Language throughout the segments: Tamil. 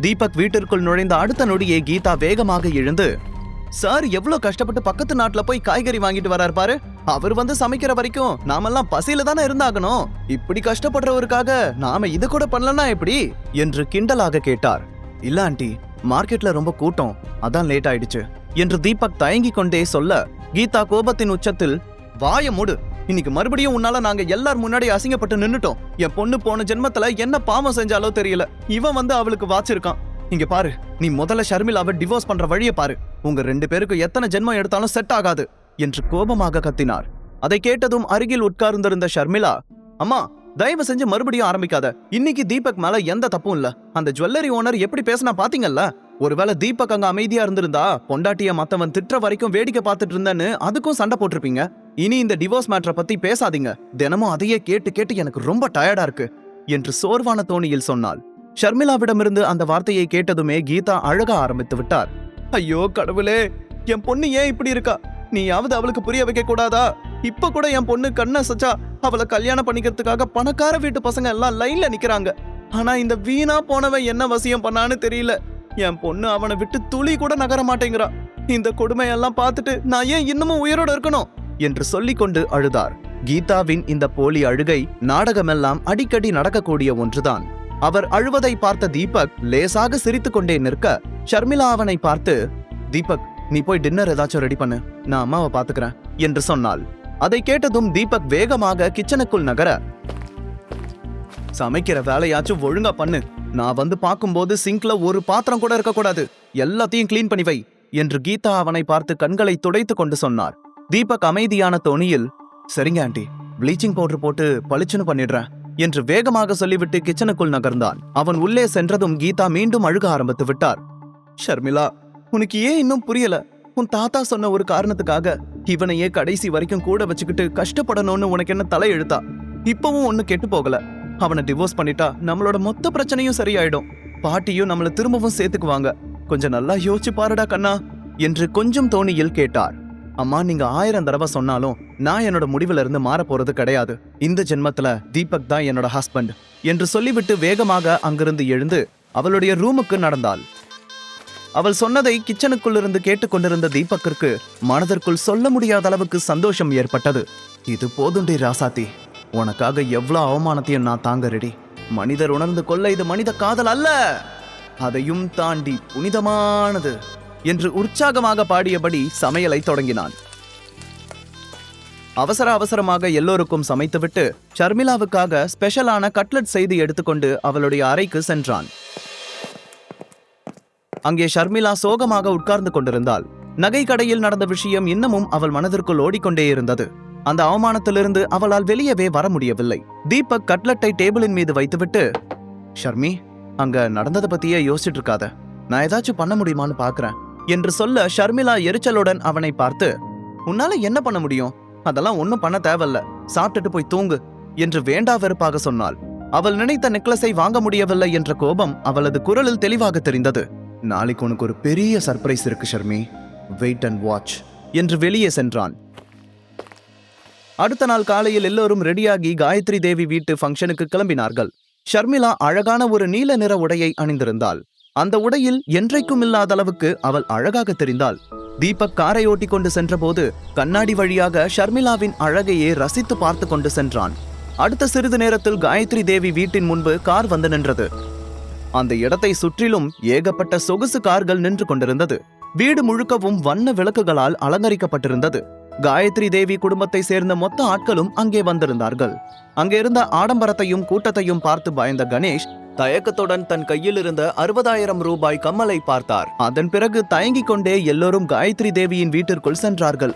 தீபக் வீட்டிற்குள் நுழைந்த அடுத்த நொடியே கீதா வேகமாக எழுந்து, சார் எவ்வளவு கஷ்டப்பட்டு பக்கத்து நாட்டுல போய் காய்கறி வாங்கிட்டு வராரு பாரு. அவர் வந்து சமைக்கிற வரைக்கும் நாமெல்லாம் பசியில தானே இருந்தாகணும். இப்படி கஷ்டப்படுறவருக்காக நாம இது கூட பண்ணலன்னா எப்படி என்று கிண்டலாக கேட்டார். இல்ல ஆண்டி, மார்க்கெட்ல ரொம்ப கூட்டம், அதான் லேட் ஆயிடுச்சு என்று தீபக் தயங்கி கொண்டே சொல்ல, கீதா கோபத்தின் உச்சத்தில், வாய மூடு, இன்னைக்கு மறுபடியும் உன்னால நாங்க எல்லார் முன்னாடி அசிங்கப்பட்டு நின்னுட்டோம். என் பொண்ணு போன ஜென்மத்துல என்ன பாவம் செஞ்சாலோ தெரியல, இவன் வந்து அவளுக்கு வாச்சிருக்கான். இங்க பாரு, நீ முதல்ல ஷர்மிளாவை டிவோர்ஸ் பண்ற வழியை பாரு. உங்க 2 பேருக்கு எத்தனை ஜென்மம் எடுத்தாலும் செட் ஆகாது என்று கோபமாக கத்தினார். அதை கேட்டதும் அருகில் உட்கார்ந்திருந்த ஷர்மிளா, அம்மா தயவு செஞ்சு மறுபடியும் ஆரம்பிக்காத. இன்னைக்கு தீபக் மேல எந்த தப்பும் இல்ல. அந்த ஜுவல்லரி ஓனர் எப்படி பேசினா பாத்தீங்கல்ல? ஒருவேளை தீபக் அங்க அமைதியா இருந்திருந்தா பொண்டாட்டிய மத்தவன் திட்டுற வரைக்கும் வேடிக்கை பார்த்துட்டு இருந்தேன்னு அதுக்கும் சண்டை போட்டிருப்பீங்க. இனி இந்த டிவோர்ஸ் மேட்டரை பத்தி பேசாதீங்க. தினமும் அதையே கேட்டு கேட்டு எனக்கு ரொம்ப டயர்டா இருக்கு என்று சோர்வான தோணியில் சொன்னாள். ஷர்மிளாவிடமிருந்து அந்த வார்த்தையை கேட்டதுமே கீதா அழக ஆரம்பித்து விட்டார். ஐயோ கடவுளே, என் பொண்ணு ஏன் இப்படி இருக்கா? நீயாவது அவளுக்கு புரிய வைக்க கூடாதா? இப்ப கூட என் பொண்ணு கண்ணை சச்சா அவளை கல்யாணம் பண்ணிக்கிறதுக்காக பணக்கார வீட்டு பசங்க எல்லாம் லைன்ல நிக்கிறாங்க. ஆனா இந்த வீணா போனவன் என்ன வசியம் பண்ணான்னு தெரியல. என் பொண்ணு அவனை விட்டு துளி கூட நகர மாட்டேங்கிறா. இந்த கொடுமையெல்லாம் பார்த்துட்டு நான் ஏன் இன்னமும் உயிரோட இருக்கணும் என்று சொல்லிக்கொண்டு அழுதார். கீதாவின் இந்த போலி அழுகை நாடகமெல்லாம் அடிக்கடி நடக்கக்கூடிய ஒன்றுதான். அவர் அழுவதை பார்த்த தீபக் லேசாக சிரித்து கொண்டே நிற்க, ஷர்மிளா அவனை பார்த்து, தீபக் நீ போய் டின்னர் ஏதாச்சும் ரெடி பண்ணு, நான் அம்மாவை பாத்துக்கிறேன் என்று சொன்னாள். அதை கேட்டதும் தீபக் வேகமாக கிச்சனுக்குள் நகர, சமைக்கிற வேலையாச்சும் ஒழுங்கா பண்ணு, நான் வந்து பார்க்கும்போது சிங்க்ல ஒரு பாத்திரம் கூட இருக்கக்கூடாது, எல்லாத்தையும் கிளீன் பண்ணி வை என்று கீதா அவனை பார்த்து கண்களை துடைத்து கொண்டு சொன்னார். தீபக் அமைதியான தோணியில், சரிங்க ஆண்டி, ப்ளீச்சிங் பவுடர் போட்டு பளிச்சுன்னு பண்ணிடுறேன் என்று வேகமாக சொல்லிவிட்டு கிச்சனுக்குள் நகர்ந்தான். அவன் உள்ளே சென்றதும் கீதா மீண்டும் அழுக ஆரம்பித்து விட்டார். ஷர்மிளா, உனக்கு ஏன் இன்னும் புரியல? உன் தாத்தா சொன்ன ஒரு காரணத்துக்காக இவனையே கடைசி வரைக்கும் கூட வச்சுக்கிட்டு கஷ்டப்படணும்னு உனக்கு என்ன தலை எழுத்தா? இப்பவும் ஒண்ணு கெட்டு போகல. அவனை டிவோர்ஸ் பண்ணிட்டா நம்மளோட மொத்த பிரச்சனையும் சரியாயிடும். பாட்டியும் நம்மள திரும்பவும் சேர்த்துக்குவாங்க. கொஞ்சம் நல்லா யோசிச்சு பாருடா கண்ணா என்று கொஞ்சம் தோணியில் கேட்டார். அம்மா, நீங்க 1000 தடவை சொன்னாலும் நான் என்னோட முடிவுல இருந்து மாற போறது கிடையாது. இந்த ஜென்மத்துல தீபக் தான் என்னோட ஹஸ்பண்ட் என்று சொல்லிவிட்டு வேகமாக அங்கிருந்து எழுந்து அவளுடைய ரூமுக்கு நடந்தாள். அவள் சொன்னதை கிச்சனுக்குள் இருந்து கேட்டுக்கொண்டிருந்த தீபக்கிற்கு மனதிற்குள் சொல்ல முடியாத அளவுக்கு சந்தோஷம் ஏற்பட்டது. இது போதுண்டி ராசாத்தி, உனக்காக எவ்வளவு அவமானத்தையும் நான் தாங்க ரெடி. மனிதர் உணர்ந்து கொள்ள இது மனித காதல் அல்ல, அதையும் தாண்டி புனிதமானது என்று உற்சாகமாக பாடியபடி சமையலை தொடங்கினான். அவசர அவசரமாக எல்லோருக்கும் சமைத்துவிட்டு ஷர்மிளாவுக்காக ஸ்பெஷலான கட்லெட் செய்து எடுத்துக்கொண்டு அவளுடைய அறைக்கு சென்றான். அங்கே ஷர்மிளா சோகமாக உட்கார்ந்து கொண்டிருந்தாள். நகை கடையில் நடந்த விஷயம் இன்னமும் அவள் மனதிற்குள் ஓடிக்கொண்டே இருந்தது. அந்த அவமானத்திலிருந்து அவளால் வெளியவே வர முடியவில்லை. தீபக் கட்லெட்டை டேபிளின் மீது வைத்துவிட்டு, ஷர்மி, அங்க நடந்ததை பத்தியே யோசிச்சுட்டு இருக்காத, நான் ஏதாச்சும் பண்ண முடியுமான்னு பாக்குறேன் என்று சொல்ல, ஷர்மிளா எரிச்சலுடன் அவனை பார்த்து, உன்னால என்ன பண்ண முடியும்? அதெல்லாம் ஒன்னும் பண்ண தேவையில்ல, சாப்பிட்டுட்டு போய் தூங்கு என்று வேண்டா வெறுப்பாக சொன்னாள். அவள் நினைத்த நெக்லஸை வாங்க முடியவில்லை என்ற கோபம் அவளது குரலில் தெளிவாக தெரிந்தது. நாளைக்கு உனக்கு ஒரு பெரிய சர்ப்ரைஸ் இருக்கு ஷர்மி, வெயிட் அண்ட் வாட்ச் என்று வெளியே சென்றான். அடுத்த நாள் காலையில் எல்லோரும் ரெடியாகி காயத்ரி தேவி வீட்டு ஃபங்க்ஷனுக்கு கிளம்பினார்கள். ஷர்மிளா அழகான ஒரு நீல நிற உடையை அணிந்திருந்தாள். அந்த உடையில் என்றைக்கும் இல்லாத அளவுக்கு அவள் அழகாக தெரிந்தாள். தீபக் காரை ஓட்டி கொண்டு சென்றபோது கண்ணாடி வழியாக ஷர்மிளாவின் அழகையே ரசித்து பார்த்து கொண்டு சென்றான். அடுத்த சிறிது நேரத்தில் காயத்ரி தேவி வீட்டின் முன்பு கார் வந்து நின்றது. அந்த இடத்தை சுற்றிலும் ஏகப்பட்ட சொகுசு கார்கள் நின்று கொண்டிருந்தது. வீடு முழுக்கவும் வண்ண விளக்குகளால் அலங்கரிக்கப்பட்டிருந்தது. காயத்ரி தேவி குடும்பத்தை சேர்ந்த மொத்த ஆட்களும் அங்கே வந்திருந்தார்கள். அங்கே இருந்த ஆடம்பரத்தையும் கூட்டத்தையும் பார்த்து பயந்த கணேஷ் தயக்கத்துடன் தன் கையில் இருந்த 60,000 ரூபாய் கம்மலை பார்த்தார். அதன் பிறகு தயங்கிக் கொண்டே எல்லோரும் காயத்ரி தேவியின் வீட்டிற்குள் சென்றார்கள்.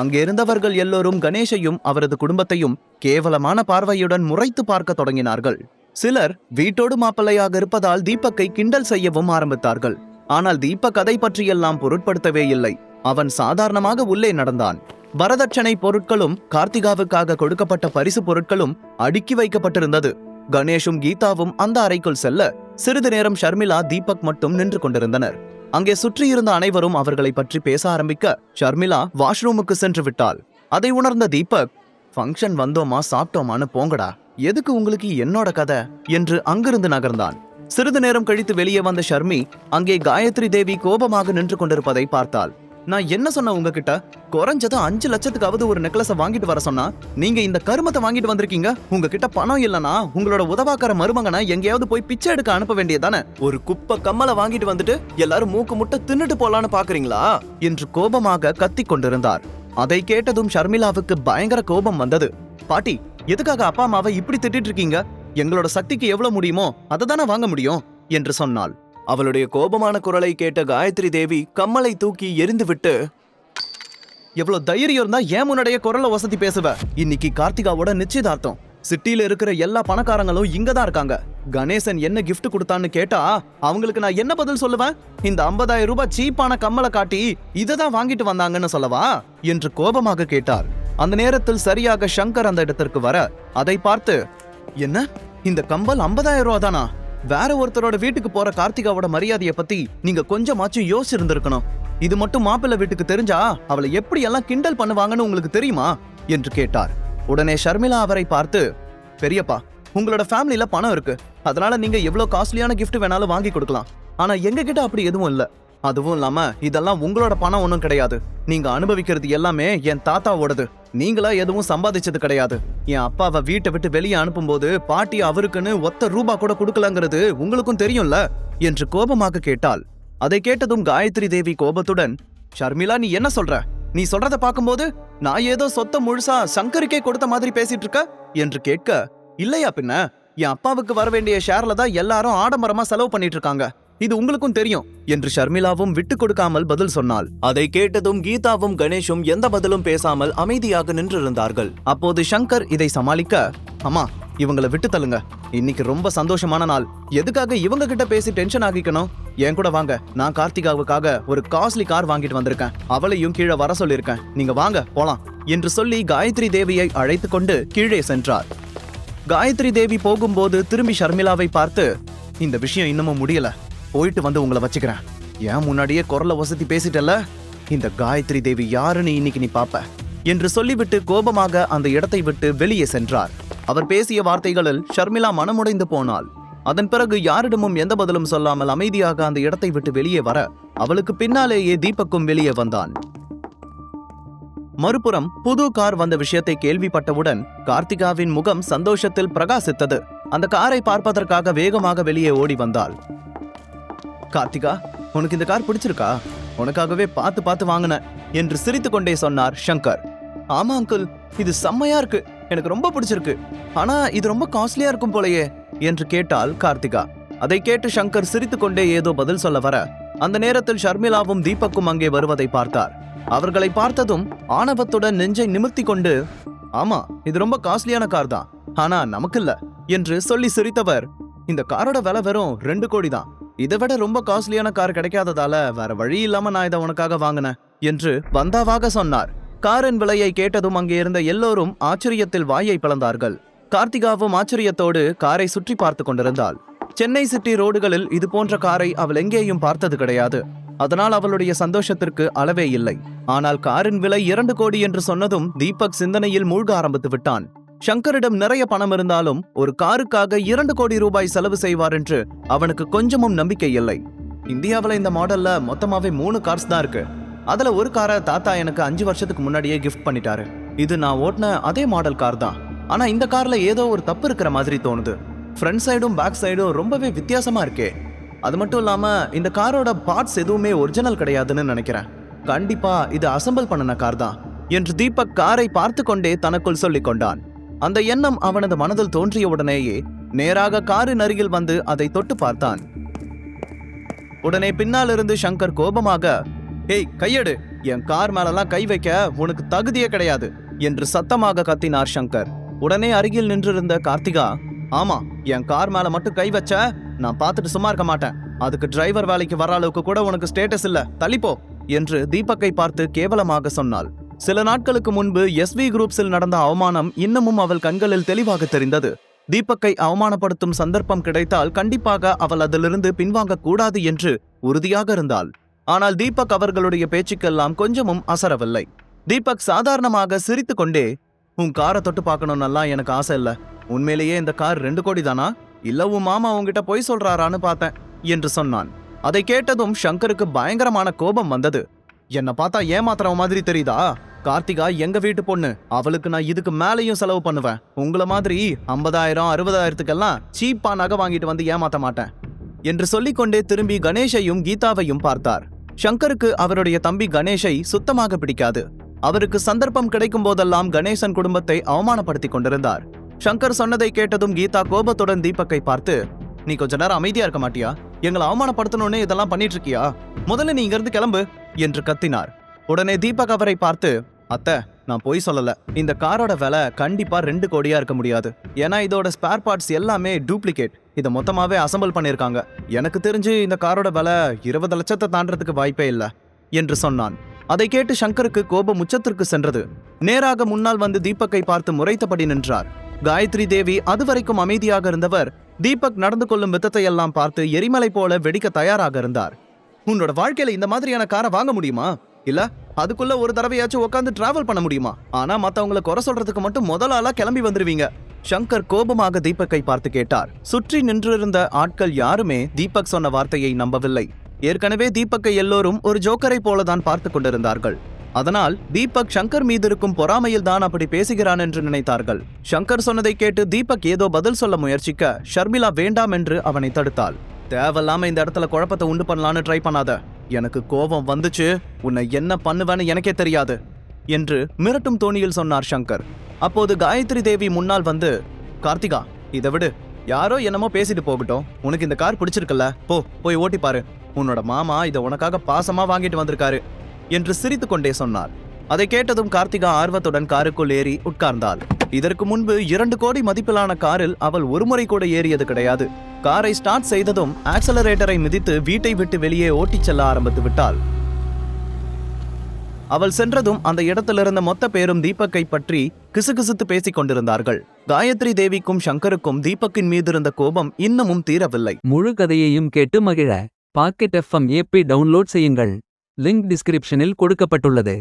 அங்கே இருந்தவர்கள் எல்லோரும் கணேஷையும் அவரது குடும்பத்தையும் கேவலமான பார்வையுடன் முறைத்து பார்க்க தொடங்கினார்கள். சிலர் வீட்டோடு மாப்பிள்ளையாக இருப்பதால் தீபக்கை கிண்டல் செய்யவும் ஆரம்பித்தார்கள். ஆனால் தீபக் அதை பற்றியெல்லாம் பொருட்படுத்தவே இல்லை. அவன் சாதாரணமாக உள்ளே நடந்தான். வரதட்சணை பொருட்களும் கார்த்திகாவுக்காக கொடுக்கப்பட்ட பரிசு பொருட்களும் அடுக்கி வைக்கப்பட்டிருந்தது. கணேஷும் கீதாவும் அந்த அறைக்குள் செல்ல சிறிது நேரம் ஷர்மிளா, தீபக் மட்டும் நின்று கொண்டிருந்தனர். அங்கே சுற்றியிருந்த அனைவரும் அவர்களை பற்றி பேச ஆரம்பிக்க ஷர்மிளா வாஷ்ரூமுக்கு சென்று விட்டாள். அதை உணர்ந்த தீபக், ஃபங்க்ஷன் வந்தோமா சாப்பிட்டோமான்னு போங்கடா, எதுக்கு உங்களுக்கு என்னோட கதை என்று அங்கிருந்து நகர்ந்தான். சிறிது நேரம் கழித்து வெளியே வந்த ஷர்மி அங்கே காயத்ரி தேவி கோபமாக நின்று கொண்டிருப்பதை பார்த்தாள். நான் என்ன சொன்ன உங்ககிட்ட? குறைஞ்சது 5 லட்சத்துக்காவது ஒரு நெக்லஸ வாங்கிட்டு வர சொன்னா நீங்க இந்த கருமத்தை வாங்கிட்டு வந்திருக்கீங்க. உங்ககிட்ட பணம் இல்லனா உங்களோட உதவாக்கார மருமகனை எங்கேயாவது போய் பிச்சை எடுக்க அனுப்ப வேண்டியதானே? ஒரு குப்பை கம்மலை வாங்கிட்டு வந்துட்டு எல்லாரும் மூக்கு முட்டை தின்னுட்டு போலான்னு பாக்குறீங்களா என்று கோபமாக கத்திக் கொண்டிருந்தார். அதை கேட்டதும் ஷர்மிளாவுக்கு பயங்கர கோபம் வந்தது. பாட்டி, எதுக்காக அப்பா அம்மாவை இப்படி திட்டிட்டு இருக்கீங்க? எங்களோட சக்திக்கு எவ்வளவு முடியுமோ அதை தானே வாங்க முடியும் என்று சொன்னாள். அவளுடைய கோபமான குரலை கேட்ட காயத்ரி தேவி கம்மலை தூக்கி எரிந்துவிட்டு, எவ்வளவு தைரியம் இருந்தா ஏன் முன்னாடியே குரலை வசதி பேசுவ? இன்னைக்கு கார்த்திகாவோட நிச்சயதார்த்தம். சிட்டில இருக்கிற எல்லா பணக்காரங்களும் இங்கதான் இருக்காங்க. கணேசன் என்ன கிஃப்ட் கொடுத்தான்னு கேட்டா அவங்களுக்கு நான் என்ன பதில் சொல்லுவேன்? இந்த 50,000 ரூபாய் சீப்பான கம்மலை காட்டி இததான் வாங்கிட்டு வந்தாங்கன்னு சொல்லவா என்று கோபமாக கேட்டார். அந்த நேரத்தில் சரியாக சங்கர் அந்த இடத்திற்கு வர அதை பார்த்து, என்ன இந்த கம்பல் 50,000 ரூபா தானா? வேற ஒருத்தரோட வீட்டுக்கு போற கார்த்திகாவோட மரியாதையை பத்தி நீங்க கொஞ்சமாச்சும் யோசிச்சிருந்திருக்கணும். இது மட்டும் மாப்பிள்ளை வீட்டுக்கு தெரிஞ்சா அவளை எப்படி எல்லாம் கிண்டல் பண்ணுவாங்கன்னு உங்களுக்கு தெரியுமா என்று கேட்டார். உடனே ஷர்மிளா அவரை பார்த்து, பெரியப்பா, உங்களோட ஃபேமிலில பணம் இருக்கு, அதனால நீங்க எவ்வளவு காஸ்ட்லியான கிஃப்ட் வேணாலும் வாங்கி கொடுக்கலாம். ஆனா எங்க கிட்ட அப்படி எதுவும் இல்ல. அதுவும் இல்லாம இதெல்லாம் உங்களோட பணம் ஒன்றும் கிடையாது. நீங்க அனுபவிக்கிறது எல்லாமே என் தாத்தாவோடது. நீங்களா எதுவும் சம்பாதிச்சது கிடையாது. என் அப்பாவை வீட்டை விட்டு வெளியே அனுப்பும்போது பாட்டி அவருக்குன்னு ஒத்த ரூபா கூட கொடுக்கலங்கிறது உங்களுக்கும் தெரியும்ல என்று கோபமாக கேட்டாள். அதை கேட்டதும் காயத்ரி தேவி கோபத்துடன், ஷர்மிளா, நீ என்ன சொல்ற? நீ சொல்றத பார்க்கும்போது நான் ஏதோ சொத்த முழுசா சங்கருக்கே கொடுத்த மாதிரி பேசிட்டு இருக்க என்று கேட்க, இல்லையா பின்ன, என் அப்பாவுக்கு வர வேண்டிய ஷேர்ல தான் எல்லாரும் ஆடம்பரமா செலவு பண்ணிட்டு இருக்காங்க. இது உங்களுக்கும் தெரியும் என்று ஷர்மிளாவும் விட்டு கொடுக்காமல் பதில் சொன்னாள். அதை கேட்டதும் கீதாவும் கணேஷும் எந்த பதிலும் பேசாமல் அமைதியாக நின்றிருந்தார்கள். அப்போது சங்கர் இதை சமாளிக்க, அம்மா, இவங்களை விட்டு தள்ளுங்க. இன்னைக்கு ரொம்ப சந்தோஷமான நாள். எதுக்காக இவங்க கிட்ட பேசி டென்ஷன் ஆகிக்கணும்? என் கூட வாங்க. நான் கார்த்திகாவுக்காக ஒரு காஸ்ட்லி கார் வாங்கிட்டு வந்திருக்கேன். அவளையும் கீழே வர சொல்லியிருக்கேன். நீங்க வாங்க போலாம் என்று சொல்லி காயத்ரி தேவியை அழைத்து கொண்டு கீழே சென்றார். காயத்ரி தேவி போகும்போது திரும்பி ஷர்மிளாவை பார்த்து, இந்த விஷயம் இன்னமும் முடியல. போயிட்டு வந்து உங்களை வச்சுக்கிறேன். ஏன் முன்னாடியே குரல வசதி பேசிட்டல? இந்த காயத்ரி தேவி யாருன்னு இன்னைக்கு நீ பாப்ப என்று சொல்லிவிட்டு கோபமாக அந்த இடத்தை விட்டு வெளியே சென்றார். அவர் பேசிய வார்த்தைகளில் ஷர்மிளா மனமுடைந்து போனாள். அதன் பிறகு யாரிடமும் எந்த பதிலும் சொல்லாமல் அமைதியாக அந்த இடத்தை விட்டு வெளியே வர அவளுக்கு பின்னாலேயே தீபக்கும் வெளியே வந்தான். மறுபுறம் புது கார் வந்த விஷயத்தை கேள்விப்பட்டவுடன் கார்த்திகாவின் முகம் சந்தோஷத்தில் பிரகாசித்தது. அந்த காரை பார்ப்பதற்காக வேகமாக வெளியே ஓடி வந்தாள். கார்த்திகா, உனக்கு இந்த கார் பிடிச்சிருக்கா? உனக்காகவே பார்த்து பார்த்து வாங்கின என்று சிரித்து கொண்டே சொன்னார் சங்கர். ஆமா அங்கிள், இது செம்மையா இருக்கு. எனக்கு ரொம்ப பிடிச்சிருக்கு. ஆனா இது ரொம்ப காஸ்ட்லியா இருக்கும் போலயே என்று கேட்டாள் கார்த்திகா. அதை கேட்டு சங்கர் சிரித்து கொண்டே ஏதோ பதில் சொல்ல வர அந்த நேரத்தில் ஷர்மிளாவும் தீபக்கும் அங்கே வருவதை பார்த்தார். அவர்களை பார்த்ததும் ஆணவத்துடன் நெஞ்சை நிமிர்த்தி கொண்டு, ஆமா, இது ரொம்ப காஸ்ட்லியான கார் தான், ஆனா நமக்கு இல்ல என்று சொல்லி சிரித்தவர், இந்த காரோட விலை வெறும் 2 கோடி தான். இதை விட ரொம்ப காஸ்ட்லியான கார் கிடைக்காததால வேற வழி இல்லாம நான் இதை உனக்காக வாங்கினேன் என்று பந்தாவாக சொன்னார். காரின் விலையை கேட்டதும் அங்கே இருந்த எல்லோரும் ஆச்சரியத்தில் வாயை பிளந்தார்கள். கார்த்திகாவும் ஆச்சரியத்தோடு காரை சுற்றி பார்த்து கொண்டிருந்தாள். சென்னை சிட்டி ரோடுகளில் இது போன்ற காரை அவள் எங்கேயும் பார்த்தது கிடையாது. அதனால் அவளுடைய சந்தோஷத்திற்கு அளவே இல்லை. ஆனால் காரின் விலை 2 கோடி என்று சொன்னதும் தீபக் சிந்தனையில் மூழ்க ஆரம்பித்து விட்டான். சங்கரிடம் நிறைய பணம் இருந்தாலும் ஒரு காருக்காக 2 கோடி ரூபாய் செலவு செய்வார் என்று அவனுக்கு கொஞ்சமும் நம்பிக்கை இல்லை. இந்தியாவில் இந்த மாடல்ல மொத்தமாவே 3 கார்ஸ் தான் இருக்கு. அதுல ஒரு காரை தாத்தா எனக்கு 5 வருஷத்துக்கு முன்னாடியே கிஃப்ட் பண்ணிட்டாரு. இது நான் ஓட்டின அதே மாடல் கார் தான். ஆனா இந்த கார்ல ஏதோ ஒரு தப்பு இருக்கிற மாதிரி தோணுது. ஃப்ரண்ட் சைடும் பேக் சைடும் ரொம்பவே வித்தியாசமா இருக்கே. அது மட்டும் இல்லாம இந்த காரோட பார்ட்ஸ் எதுவுமே ஒரிஜினல் கிடையாதுன்னு நினைக்கிறேன். கண்டிப்பா இது அசெம்பிள் பண்ணின கார் தான் என்று தீபக் காரை பார்த்து கொண்டே தனக்குள் சொல்லிக் கொண்டான். அந்த எண்ணம் அவனது மனதில் தோன்றிய உடனேயே நேராக காரின் அருகில் வந்து அதை தொட்டு பார்த்தான். உடனே பின்னால் இருந்து சங்கர் கோபமாக, ஏய் கையெடு, என் கார் மேலெல்லாம் கை வைக்க உனக்கு தகுதியே கிடையாது என்று சத்தமாக கத்தினார் சங்கர். உடனே அருகில் நின்றிருந்த கார்த்திகா, ஆமா, என் கார் மேல மட்டும் கை வச்ச நான் பார்த்துட்டு சும்மா இருக்க மாட்டேன். அதுக்கு டிரைவர் வேலைக்கு வர அளவுக்கு கூட உனக்கு ஸ்டேட்டஸ் இல்ல, தள்ளிப்போ என்று தீபக்கை பார்த்து கேவலமாக சொன்னாள். சில நாட்களுக்கு முன்பு SV குரூப்ஸில் நடந்த அவமானம் இன்னமும் அவள் கண்களில் தெளிவாக தெரிந்தது. தீபக்கை அவமானப்படுத்தும் சந்தர்ப்பம் கிடைத்தால் கண்டிப்பாக அவள் அதிலிருந்து பின்வாங்க கூடாது என்று உறுதியாக இருந்தாள். ஆனால் தீபக் அவர்களுடைய பேச்சுக்கெல்லாம் கொஞ்சமும் அசரவில்லை. தீபக் சாதாரணமாக சிரித்து கொண்டே, உன் காரை தொட்டு பார்க்கணும்னெல்லாம் எனக்கு ஆசை இல்ல. உண்மையிலேயே இந்த கார் 2 கோடி தானா இல்ல உன் மாமா உன்கிட்ட பொய் சொல்றாரான்னு பார்த்தேன் என்று சொன்னான். அதை கேட்டதும் சங்கருக்கு பயங்கரமான கோபம் வந்தது. என்ன பார்த்தா ஏமாத்துற மாதிரி தெரியுதா? கார்த்திகா எங்க வீட்டு பொண்ணு, அவளுக்கு நான் இதுக்கு மேலேயும் செலவு பண்ணுவேன். உங்கள மாதிரி 50,000 60,000த்துக்கெல்லாம் சீப்பா நகை வாங்கிட்டு வந்து ஏமாத்த மாட்டேன் என்று சொல்லிக்கொண்டே திரும்பி கணேஷையும் கீதாவையும் பார்த்தார். சங்கருக்கு அவருடைய தம்பி கணேஷை சுத்தமாக பிடிக்காது. அவருக்கு சந்தர்ப்பம் கிடைக்கும் போதெல்லாம் கணேசன் குடும்பத்தை அவமானப்படுத்திக் கொண்டிருந்தார். சங்கர் சொன்னதை கேட்டதும் கீதா கோபத்துடன் தீபக்கை பார்த்து, நீ கொஞ்ச நேரம் அமைதியா இருக்க மாட்டியா? எங்களை அவமானப்படுத்தணும்னு இதெல்லாம் பண்ணிட்டு இருக்கியா? முதல்ல நீ இங்கிருந்து கிளம்பு என்று கத்தினார். உடனே தீபக் அவரை பார்த்து, அத்தை, நான் பொய் சொல்லல. இந்த காரோட விலை கண்டிப்பா 2 கோடியா இருக்க முடியாது. ஏன்னா இதோட ஸ்பேர் பார்ட்ஸ் எல்லாமே டூப்ளிகேட். இதை மொத்தமாவே அசம்பிள் பண்ணிருக்காங்க. எனக்கு தெரிஞ்சு இந்த காரோட விலை 20 லட்சத்தை தாண்டறதுக்கு வாய்ப்பே இல்லை என்று சொன்னான். அதை கேட்டு சங்கருக்கு கோபம் உச்சத்திற்கு சென்றது. நேராக முன்னால் வந்து தீபக்கை பார்த்து முறைத்தபடி நின்றார். காயத்ரி தேவி அதுவரைக்கும் அமைதியாக இருந்தவர் தீபக் நடந்து கொள்ளும் விதத்தை எல்லாம் பார்த்து எரிமலை போல வெடிக்க தயாராக இருந்தார். உன்னோட வாழ்க்கையில இந்த மாதிரியான காரை வாங்க முடியுமா? இல்ல அதுக்குள்ள ஒரு தடவையாச்சும் உட்காந்து டிராவல் பண்ண முடியுமா? ஆனா மத்தவங்களை குறை சொல்றதுக்கு மட்டும் முதலாளா கிளம்பி வந்துருவீங்க. சங்கர் கோபமாக தீபக்கை பார்த்து கேட்டார். சுற்றி நின்றிருந்த ஆட்கள் யாருமே தீபக் சொன்ன வார்த்தையை நம்பவில்லை. ஏற்கனவே தீபக்கை எல்லோரும் ஒரு ஜோக்கரை போலதான் பார்த்து கொண்டிருந்தார்கள். அதனால் தீபக் சங்கர் மீது இருக்கும் பொறாமையில் தான் அப்படி பேசுகிறான் என்று நினைத்தார்கள். சங்கர் சொன்னதை கேட்டு தீபக் ஏதோ பதில் சொல்ல முயற்சிக்க ஷர்மிளா வேண்டாம் என்று அவனை தடுத்தாள். தேவையில்லாம இந்த இடத்துல குழப்பத்தை உண்டு பண்ணலான்னு ட்ரை பண்ணாத. எனக்கு கோபம் வந்துச்சு, உன்னை என்ன பண்ணுவேன்னு எனக்கே தெரியாது என்று மிரட்டும் தோணியில் சொன்னார் சங்கர். அப்போது காயத்ரி தேவி முன்னால் வந்து, கார்த்திகா, இதை விடு. யாரோ என்னமோ பேசிட்டு போகட்டும். உனக்கு இந்த கார் பிடிச்சிருக்குல்ல, போய் ஓட்டி பாரு. உன்னோட மாமா இதை உனக்காக பாசமா வாங்கிட்டு வந்திருக்காரு என்று சிரித்து கொண்டே சொன்னார். அதை கேட்டதும் கார்த்திகா ஆர்வத்துடன் காருக்குள் ஏறி உட்கார்ந்தாள். இதற்கு முன்பு 2 கோடி மதிப்பிலான காரில் அவள் ஒருமுறை கூட ஏறியது கிடையாது. காரை ஸ்டார்ட் செய்ததும் ஆக்சலரேட்டரை மிதித்து வீட்டை விட்டு வெளியே ஓட்டிச் செல்ல ஆரம்பித்து விட்டாள். அவள் சென்றதும் அந்த இடத்திலிருந்த மொத்த பேரும் தீபக்கை பற்றி கிசுகிசுத்து பேசிக் கொண்டிருந்தார்கள். காயத்ரி தேவிக்கும் சங்கருக்கும் தீபக்கின் மீது இருந்த கோபம் இன்னமும் தீரவில்லை. முழு கதையையும் கேட்டு மகிழ பாக்கெட் FM APP டவுன்லோட் செய்யுங்கள். லிங்க் டிஸ்கிரிப்ஷனில் கொடுக்கப்பட்டுள்ளது.